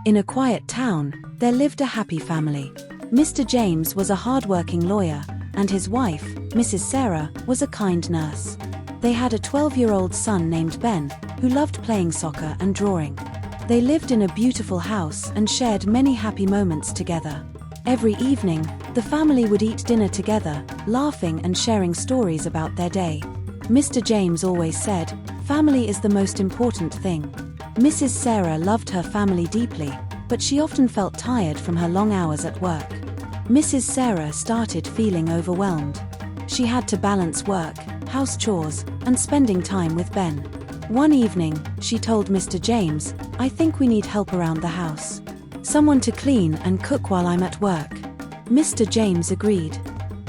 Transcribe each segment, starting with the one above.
In a quiet town, there lived a happy family. Mr. James was a hard-working lawyer, and his wife, Mrs. Sarah, was a kind nurse. They had a 12-year-old son named Ben, who loved playing soccer and drawing. They lived in a beautiful house and shared many happy moments together. Every evening, the family would eat dinner together, laughing and sharing stories about their day. Mr. James always said, "Family is the most important thing." Mrs. Sarah loved her family deeply, but she often felt tired from her long hours at work. Mrs. Sarah started feeling overwhelmed. She had to balance work, house chores, and spending time with Ben. One evening, she told Mr. James, "I think we need help around the house. Someone to clean and cook while I'm at work." Mr. James agreed.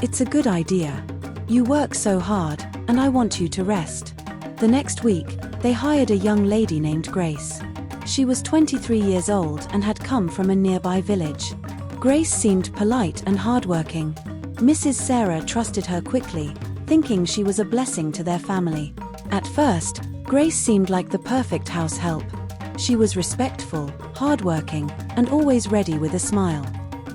"It's a good idea. You work so hard, and I want you to rest." The next week, they hired a young lady named Grace. She was 23 years old and had come from a nearby village. Grace seemed polite and hardworking. Mrs. Sarah trusted her quickly, thinking she was a blessing to their family. At first, Grace seemed like the perfect house help. She was respectful, hardworking, and always ready with a smile.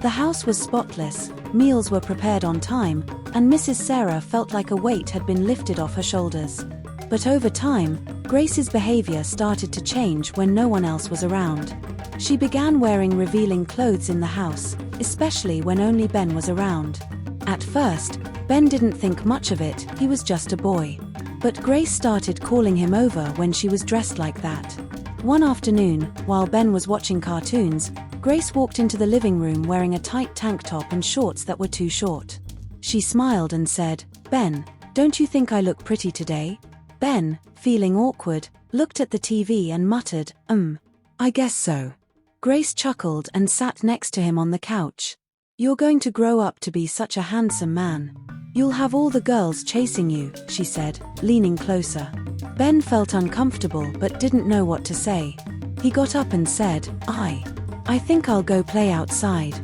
The house was spotless, meals were prepared on time, and Mrs. Sarah felt like a weight had been lifted off her shoulders. But over time, Grace's behavior started to change when no one else was around. She began wearing revealing clothes in the house, especially when only Ben was around. At first, Ben didn't think much of it, he was just a boy. But Grace started calling him over when she was dressed like that. One afternoon, while Ben was watching cartoons, Grace walked into the living room wearing a tight tank top and shorts that were too short. She smiled and said, "Ben, don't you think I look pretty today?" Ben, feeling awkward, looked at the TV and muttered, I guess so." Grace chuckled and sat next to him on the couch. "You're going to grow up to be such a handsome man. You'll have all the girls chasing you," she said, leaning closer. Ben felt uncomfortable but didn't know what to say. He got up and said, I think I'll go play outside."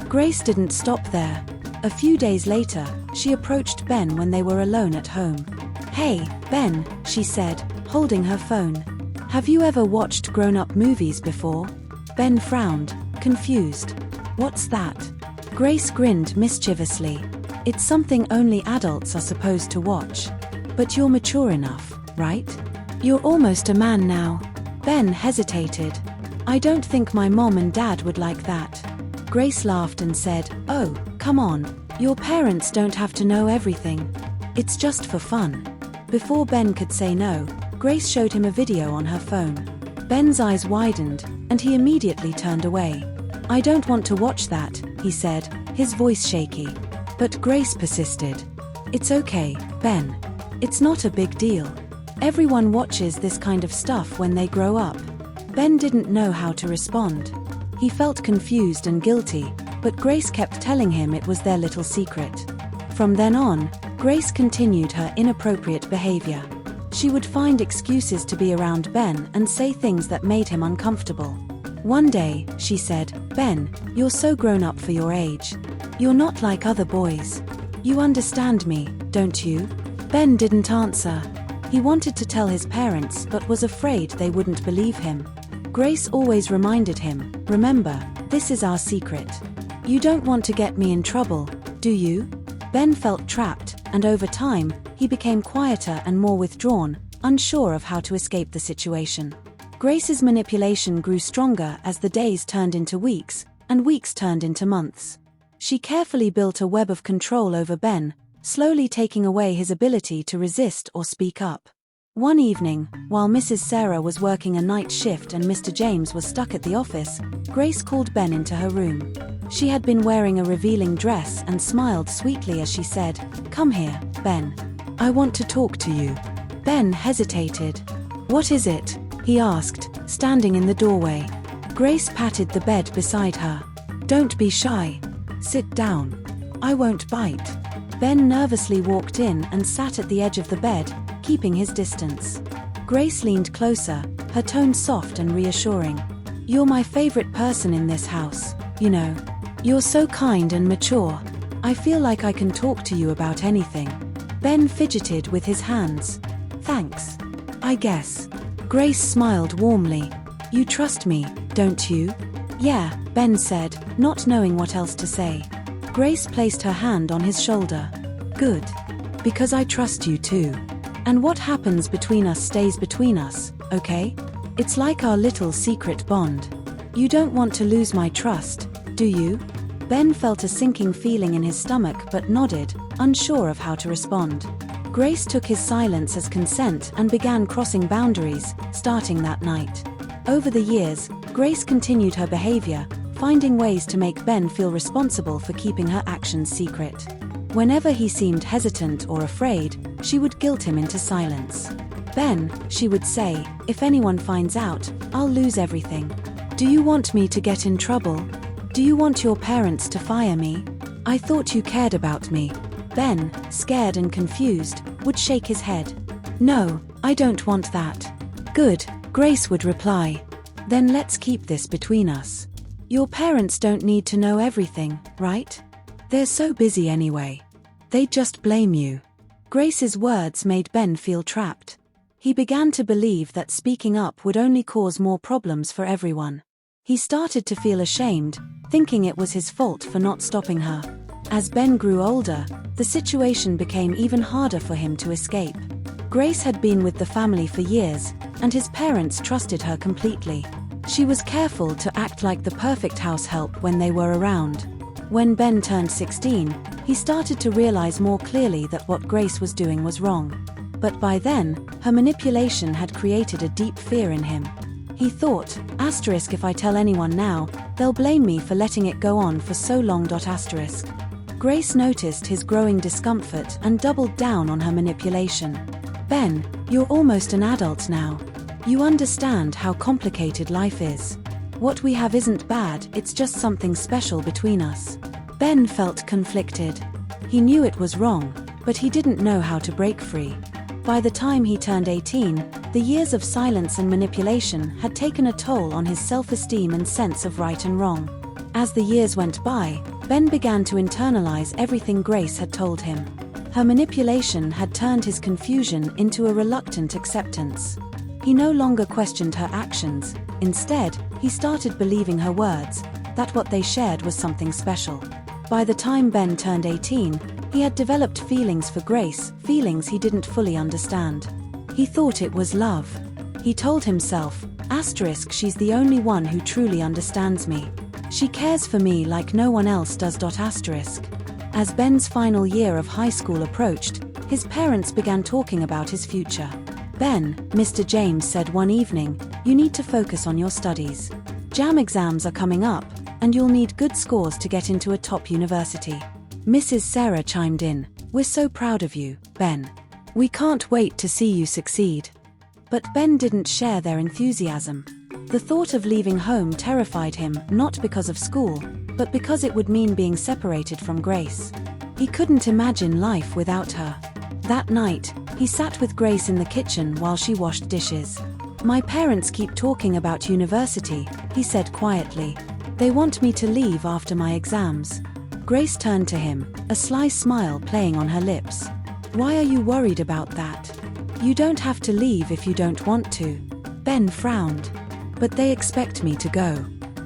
Grace didn't stop there. A few days later, she approached Ben when they were alone at home. "Hey, Ben," she said, holding her phone. "Have you ever watched grown-up movies before?" Ben frowned, confused. "What's that?" Grace grinned mischievously. "It's something only adults are supposed to watch. But you're mature enough, right? You're almost a man now." Ben hesitated. "I don't think my mom and dad would like that." Grace laughed and said, "Oh, come on. Your parents don't have to know everything. It's just for fun." Before Ben could say no, Grace showed him a video on her phone. Ben's eyes widened, and he immediately turned away. "I don't want to watch that," he said, his voice shaky. But Grace persisted. "It's okay, Ben. It's not a big deal. Everyone watches this kind of stuff when they grow up." Ben didn't know how to respond. He felt confused and guilty, but Grace kept telling him it was their little secret. From then on, Grace continued her inappropriate behavior. She would find excuses to be around Ben and say things that made him uncomfortable. One day, she said, "Ben, you're so grown up for your age. You're not like other boys. You understand me, don't you?" Ben didn't answer. He wanted to tell his parents but was afraid they wouldn't believe him. Grace always reminded him, "Remember, this is our secret. You don't want to get me in trouble, do you?" Ben felt trapped, and over time, he became quieter and more withdrawn, unsure of how to escape the situation. Grace's manipulation grew stronger as the days turned into weeks, and weeks turned into months. She carefully built a web of control over Ben, slowly taking away his ability to resist or speak up. One evening, while Mrs. Sarah was working a night shift and Mr. James was stuck at the office, Grace called Ben into her room. She had been wearing a revealing dress and smiled sweetly as she said, "Come here, Ben. I want to talk to you." Ben hesitated. "What is it?" he asked, standing in the doorway. Grace patted the bed beside her. "Don't be shy. Sit down. I won't bite." Ben nervously walked in and sat at the edge of the bed, keeping his distance. Grace leaned closer, her tone soft and reassuring. "You're my favorite person in this house, you know. You're so kind and mature. I feel like I can talk to you about anything." Ben fidgeted with his hands. "Thanks. I guess." Grace smiled warmly. "You trust me, don't you?" Yeah, Ben said, not knowing what else to say. Grace placed her hand on his shoulder. Good. Because I trust you too. And what happens between us stays between us, okay? It's like our little secret bond. You don't want to lose my trust, do you? Ben felt a sinking feeling in his stomach but nodded, unsure of how to respond. Grace took his silence as consent and began crossing boundaries, starting that night. Over the years, Grace continued her behavior, finding ways to make Ben feel responsible for keeping her actions secret. Whenever he seemed hesitant or afraid, she would guilt him into silence. Ben, she would say, if anyone finds out, I'll lose everything. Do you want me to get in trouble? Do you want your parents to fire me? I thought you cared about me. Ben, scared and confused, would shake his head. No, I don't want that. Good, Grace would reply. Then let's keep this between us. Your parents don't need to know everything, right? They're so busy anyway. They'd just blame you. Grace's words made Ben feel trapped. He began to believe that speaking up would only cause more problems for everyone. He started to feel ashamed, thinking it was his fault for not stopping her. As Ben grew older, the situation became even harder for him to escape. Grace had been with the family for years, and his parents trusted her completely. She was careful to act like the perfect house help when they were around. When Ben turned 16, he started to realize more clearly that what Grace was doing was wrong. But by then, her manipulation had created a deep fear in him. He thought, if I tell anyone now, they'll blame me for letting it go on for so long. Grace noticed his growing discomfort and doubled down on her manipulation. Ben, you're almost an adult now. You understand how complicated life is. What we have isn't bad, it's just something special between us. Ben felt conflicted. He knew it was wrong, but he didn't know how to break free. By the time he turned 18, the years of silence and manipulation had taken a toll on his self-esteem and sense of right and wrong. As the years went by, Ben began to internalize everything Grace had told him. Her manipulation had turned his confusion into a reluctant acceptance. He no longer questioned her actions. Instead, he started believing her words, that what they shared was something special. By the time Ben turned 18, he had developed feelings for Grace, feelings he didn't fully understand. He thought it was love. He told himself, she's the only one who truly understands me. She cares for me like no one else does. As Ben's final year of high school approached, his parents began talking about his future. Ben, Mr. James said one evening, you need to focus on your studies. JAM exams are coming up, and you'll need good scores to get into a top university. Mrs. Sarah chimed in, we're so proud of you, Ben. We can't wait to see you succeed. But Ben didn't share their enthusiasm. The thought of leaving home terrified him, not because of school, but because it would mean being separated from Grace. He couldn't imagine life without her. That night, he sat with Grace in the kitchen while she washed dishes. My parents keep talking about university, he said quietly. They want me to leave after my exams. Grace turned to him, a sly smile playing on her lips. Why are you worried about that? You don't have to leave if you don't want to. Ben frowned. But they expect me to go.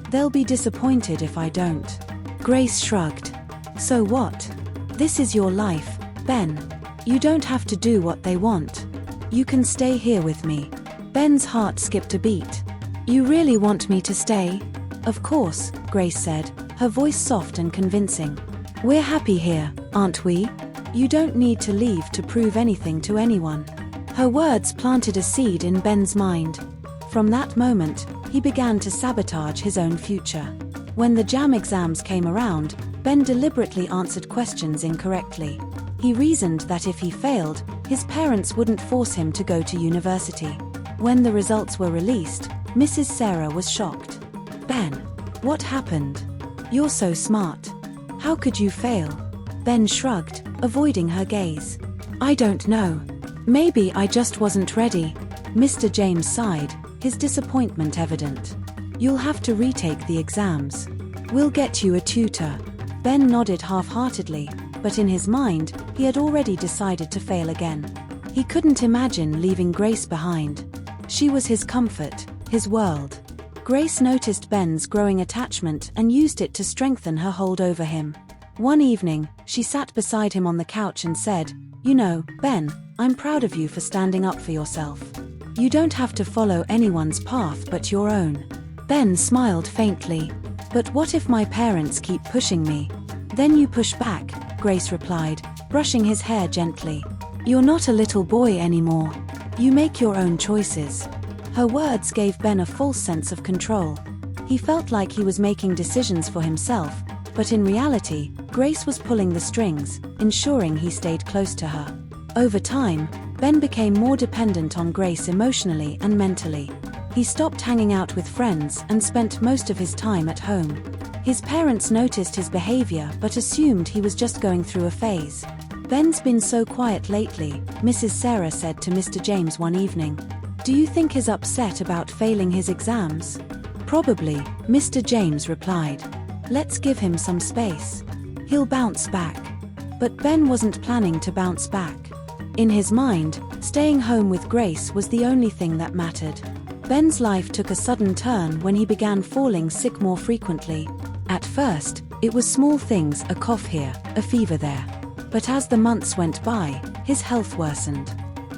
They'll be disappointed if I don't. Grace shrugged. So what? This is your life, Ben. You don't have to do what they want. You can stay here with me. Ben's heart skipped a beat. You really want me to stay? Of course, Grace said, her voice soft and convincing. We're happy here, aren't we? You don't need to leave to prove anything to anyone. Her words planted a seed in Ben's mind. From that moment, he began to sabotage his own future. When the JAM exams came around, Ben deliberately answered questions incorrectly. He reasoned that if he failed, his parents wouldn't force him to go to university. When the results were released, Mrs. Sarah was shocked. Ben, what happened? You're so smart. How could you fail? Ben shrugged, avoiding her gaze. I don't know. Maybe I just wasn't ready. Mr. James sighed, his disappointment evident. You'll have to retake the exams. We'll get you a tutor. Ben nodded half-heartedly, but in his mind, he had already decided to fail again. He couldn't imagine leaving Grace behind. She was his comfort, his world. Grace noticed Ben's growing attachment and used it to strengthen her hold over him. One evening, she sat beside him on the couch and said, "You know, Ben, I'm proud of you for standing up for yourself. You don't have to follow anyone's path but your own." Ben smiled faintly. "But what if my parents keep pushing me?" "Then you push back," Grace replied, brushing his hair gently. "You're not a little boy anymore. You make your own choices." Her words gave Ben a false sense of control. He felt like he was making decisions for himself, but in reality, Grace was pulling the strings, ensuring he stayed close to her. Over time, Ben became more dependent on Grace emotionally and mentally. He stopped hanging out with friends and spent most of his time at home. His parents noticed his behavior but assumed he was just going through a phase. "Ben's been so quiet lately," Mrs. Sarah said to Mr. James one evening. "Do you think he's upset about failing his exams?" "Probably," Mr. James replied. "Let's give him some space. He'll bounce back." But Ben wasn't planning to bounce back. In his mind, staying home with Grace was the only thing that mattered. Ben's life took a sudden turn when he began falling sick more frequently. At first, it was small things, a cough here, a fever there. But as the months went by, his health worsened.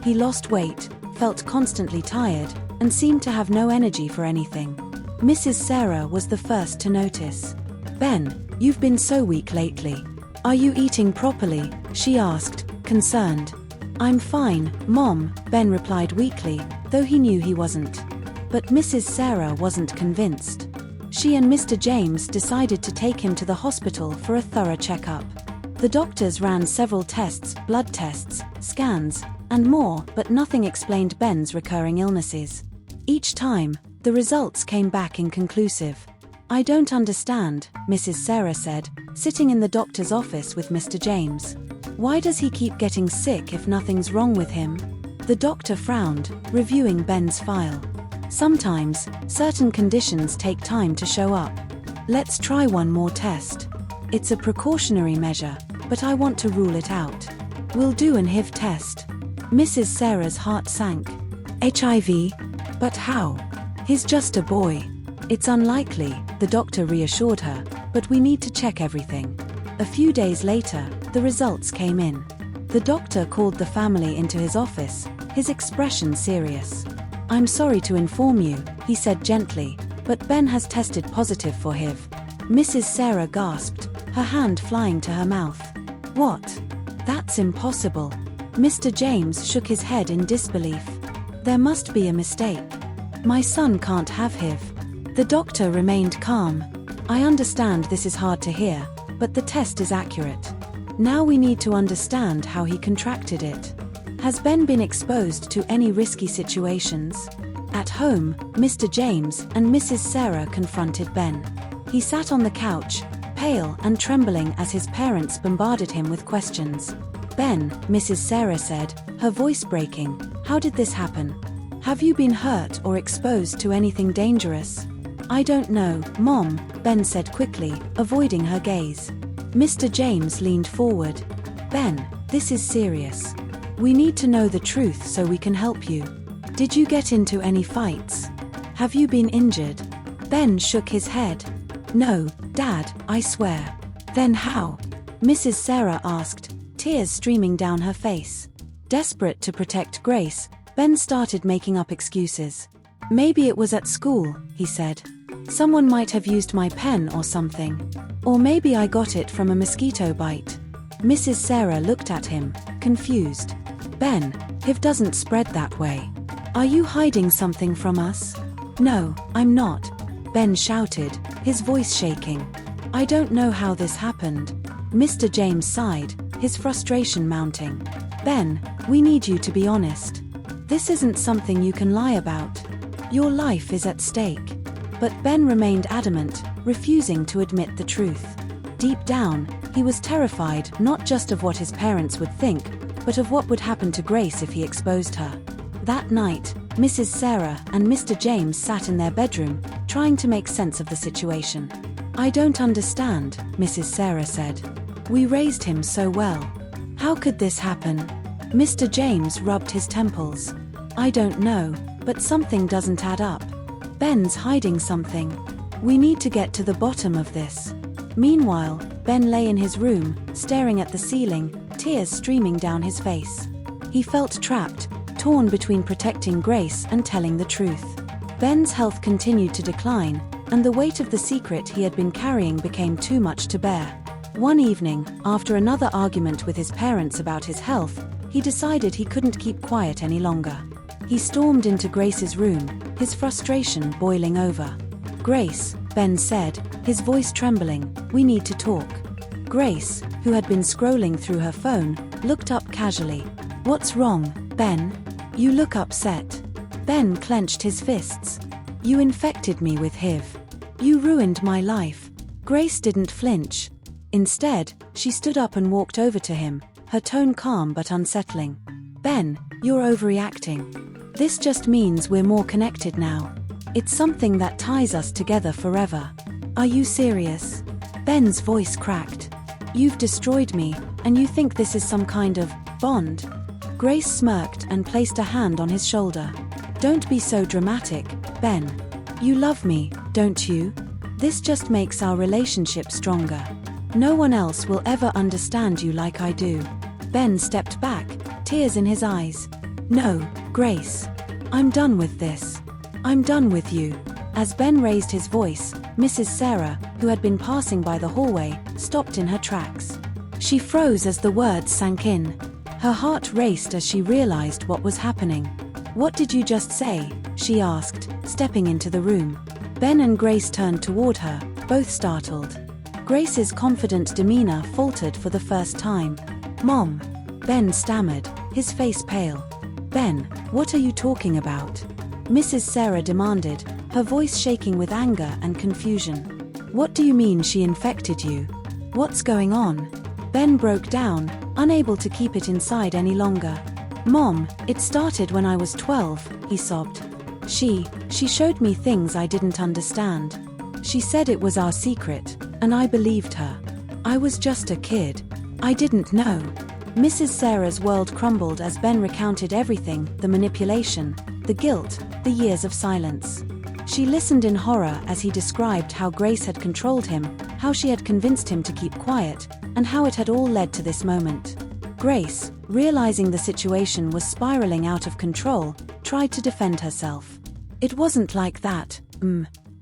He lost weight, felt constantly tired, and seemed to have no energy for anything. Mrs. Sarah was the first to notice. "Ben, you've been so weak lately. Are you eating properly?" she asked, concerned. "I'm fine, Mom," Ben replied weakly, though he knew he wasn't. But Mrs. Sarah wasn't convinced. She and Mr. James decided to take him to the hospital for a thorough checkup. The doctors ran several tests, blood tests, scans, and more, but nothing explained Ben's recurring illnesses. Each time, the results came back inconclusive. "I don't understand," Mrs. Sarah said, sitting in the doctor's office with Mr. James. "Why does he keep getting sick if nothing's wrong with him?" The doctor frowned, reviewing Ben's file. "Sometimes, certain conditions take time to show up. Let's try one more test. It's a precautionary measure, but I want to rule it out. We'll do an HIV test." Mrs. Sarah's heart sank. "HIV? But how? He's just a boy." "It's unlikely," the doctor reassured her, "but we need to check everything." A few days later, the results came in. The doctor called the family into his office, his expression serious. "I'm sorry to inform you," he said gently, "but Ben has tested positive for HIV." Mrs. Sarah gasped, her hand flying to her mouth. "What? That's impossible." Mr. James shook his head in disbelief. "There must be a mistake. My son can't have HIV." The doctor remained calm. "I understand this is hard to hear, but the test is accurate. Now we need to understand how he contracted it. Has Ben been exposed to any risky situations?" At home, Mr. James and Mrs. Sarah confronted Ben. He sat on the couch, pale and trembling as his parents bombarded him with questions. "Ben," Mrs. Sarah said, her voice breaking, "how did this happen? Have you been hurt or exposed to anything dangerous?" "I don't know, Mom," Ben said quickly, avoiding her gaze. Mr. James leaned forward. "Ben, this is serious. We need to know the truth so we can help you. Did you get into any fights? Have you been injured?" Ben shook his head. "No, Dad, I swear." "Then how?" Mrs. Sarah asked, tears streaming down her face. Desperate to protect Grace, Ben started making up excuses. "Maybe it was at school," he said. "Someone might have used my pen or something. Or maybe I got it from a mosquito bite." Mrs. Sarah looked at him, confused. "Ben, HIV doesn't spread that way. Are you hiding something from us?" "No, I'm not," Ben shouted, his voice shaking. "I don't know how this happened." Mr. James sighed, his frustration mounting. "Ben, we need you to be honest. This isn't something you can lie about. Your life is at stake." But Ben remained adamant, refusing to admit the truth. Deep down, he was terrified not just of what his parents would think, but of what would happen to Grace if he exposed her. That night, Mrs. Sarah and Mr. James sat in their bedroom, trying to make sense of the situation. "I don't understand," Mrs. Sarah said. "We raised him so well. How could this happen?" Mr. James rubbed his temples. "I don't know, but something doesn't add up." Ben's hiding something. We need to get to the bottom of this. Meanwhile, Ben lay in his room, staring at the ceiling, tears streaming down his face. He felt trapped, torn between protecting Grace and telling the truth. Ben's health continued to decline, and the weight of the secret he had been carrying became too much to bear. One evening, after another argument with his parents about his health, he decided he couldn't keep quiet any longer. He stormed into Grace's room, his frustration boiling over. "Grace," Ben said, his voice trembling, "we need to talk." Grace, who had been scrolling through her phone, looked up casually. "What's wrong, Ben? You look upset." Ben clenched his fists. "You infected me with HIV. You ruined my life." Grace didn't flinch. Instead, she stood up and walked over to him, her tone calm but unsettling. "Ben, you're overreacting. This just means we're more connected now. It's something that ties us together forever. Are you serious?" Ben's voice cracked. "You've destroyed me, and you think this is some kind of bond?" Grace smirked and placed a hand on his shoulder. "Don't be so dramatic, Ben. You love me, don't you? This just makes our relationship stronger. No one else will ever understand you like I do." Ben stepped back, tears in his eyes. "No, Grace. I'm done with this. I'm done with you." As Ben raised his voice, Mrs. Sarah, who had been passing by the hallway, stopped in her tracks. She froze as the words sank in. Her heart raced as she realized what was happening. "What did you just say?" she asked, stepping into the room. Ben and Grace turned toward her, both startled. Grace's confident demeanor faltered for the first time. "Mom," Ben stammered, his face pale. "Ben, what are you talking about?" Mrs. Sarah demanded, her voice shaking with anger and confusion. "What do you mean she infected you? What's going on?" Ben broke down, unable to keep it inside any longer. "Mom, it started when I was 12, he sobbed. She showed me things I didn't understand. She said it was our secret, and I believed her. I was just a kid. I didn't know." Mrs. Sarah's world crumbled as Ben recounted everything, the manipulation, the guilt, the years of silence. She listened in horror as he described how Grace had controlled him, how she had convinced him to keep quiet, and how it had all led to this moment. Grace, realizing the situation was spiraling out of control, tried to defend herself. "It wasn't like that,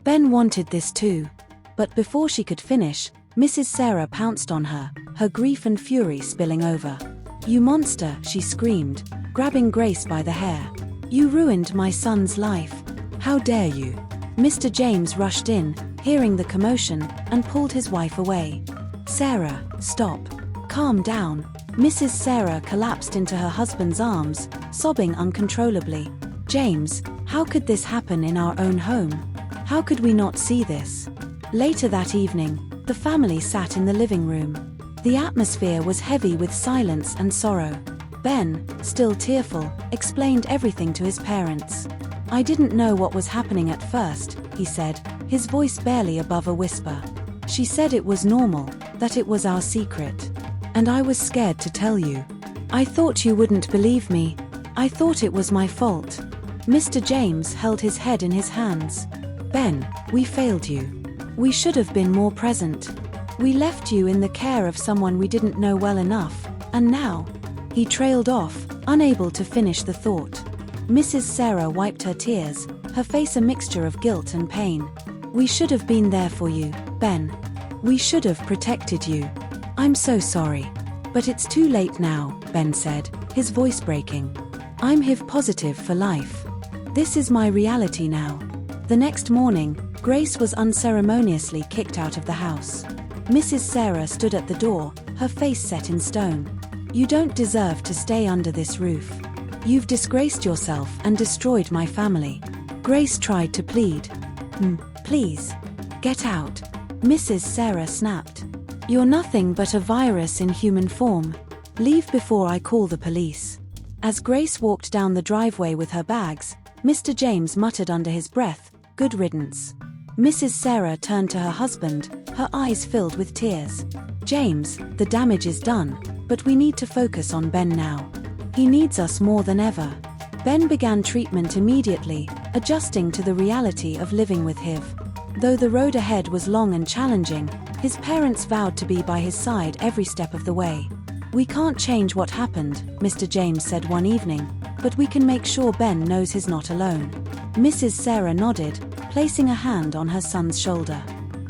Ben wanted this too." But before she could finish, Mrs. Sarah pounced on her, her grief and fury spilling over. "You monster," she screamed, grabbing Grace by the hair. "You ruined my son's life. How dare you?" Mr. James rushed in, hearing the commotion, and pulled his wife away. "Sarah, stop. Calm down." Mrs. Sarah collapsed into her husband's arms, sobbing uncontrollably. "James, how could this happen in our own home? How could we not see this?" Later that evening, the family sat in the living room. The atmosphere was heavy with silence and sorrow. Ben, still tearful, explained everything to his parents. "I didn't know what was happening at first," he said, his voice barely above a whisper. "She said it was normal, that it was our secret. And I was scared to tell you. I thought you wouldn't believe me. I thought it was my fault." Mr. James held his head in his hands. "Ben, we failed you. We should have been more present. We left you in the care of someone we didn't know well enough, and now..." He trailed off, unable to finish the thought. Mrs. Sarah wiped her tears, her face a mixture of guilt and pain. "We should have been there for you, Ben. We should have protected you. I'm so sorry. But it's too late now," Ben said, his voice breaking. "I'm HIV positive for life. This is my reality now." The next morning, Grace was unceremoniously kicked out of the house. Mrs. Sarah stood at the door, her face set in stone. "You don't deserve to stay under this roof. You've disgraced yourself and destroyed my family." Grace tried to plead. Please, get out," Mrs. Sarah snapped. "You're nothing but a virus in human form. Leave before I call the police." As Grace walked down the driveway with her bags, Mr. James muttered under his breath, "Good riddance." Mrs. Sarah turned to her husband, her eyes filled with tears. "James, the damage is done, but we need to focus on Ben now. He needs us more than ever." Ben began treatment immediately, adjusting to the reality of living with HIV. Though the road ahead was long and challenging, his parents vowed to be by his side every step of the way. "We can't change what happened," Mr. James said one evening, "but we can make sure Ben knows he's not alone." Mrs. Sarah nodded, placing a hand on her son's shoulder.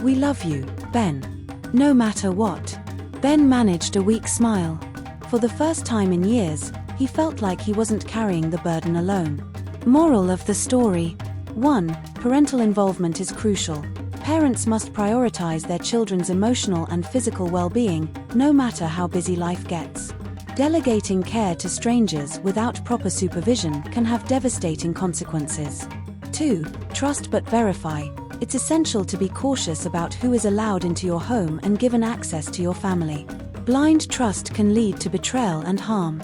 "We love you, Ben. No matter what." Ben managed a weak smile. For the first time in years, he felt like he wasn't carrying the burden alone. Moral of the story: 1. Parental involvement is crucial. Parents must prioritize their children's emotional and physical well-being, no matter how busy life gets. Delegating care to strangers without proper supervision can have devastating consequences. 2. Trust but verify. It's essential to be cautious about who is allowed into your home and given access to your family. Blind trust can lead to betrayal and harm.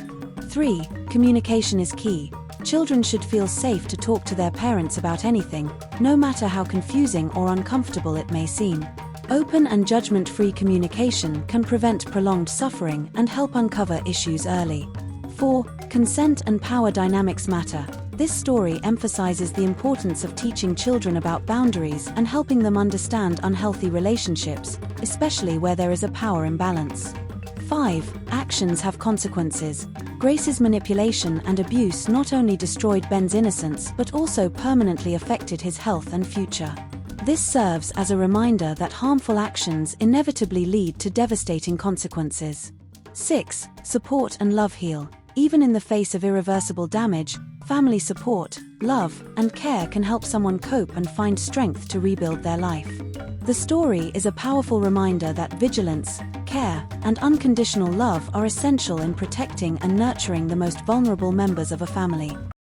3. Communication is key. Children should feel safe to talk to their parents about anything, no matter how confusing or uncomfortable it may seem. Open and judgment-free communication can prevent prolonged suffering and help uncover issues early. 4. Consent and power dynamics matter. This story emphasizes the importance of teaching children about boundaries and helping them understand unhealthy relationships, especially where there is a power imbalance. 5. Actions have consequences. Grace's manipulation and abuse not only destroyed Ben's innocence but also permanently affected his health and future. This serves as a reminder that harmful actions inevitably lead to devastating consequences. 6. Support and love heal. Even in the face of irreversible damage, family support, love, and care can help someone cope and find strength to rebuild their life. The story is a powerful reminder that vigilance, care, and unconditional love are essential in protecting and nurturing the most vulnerable members of a family.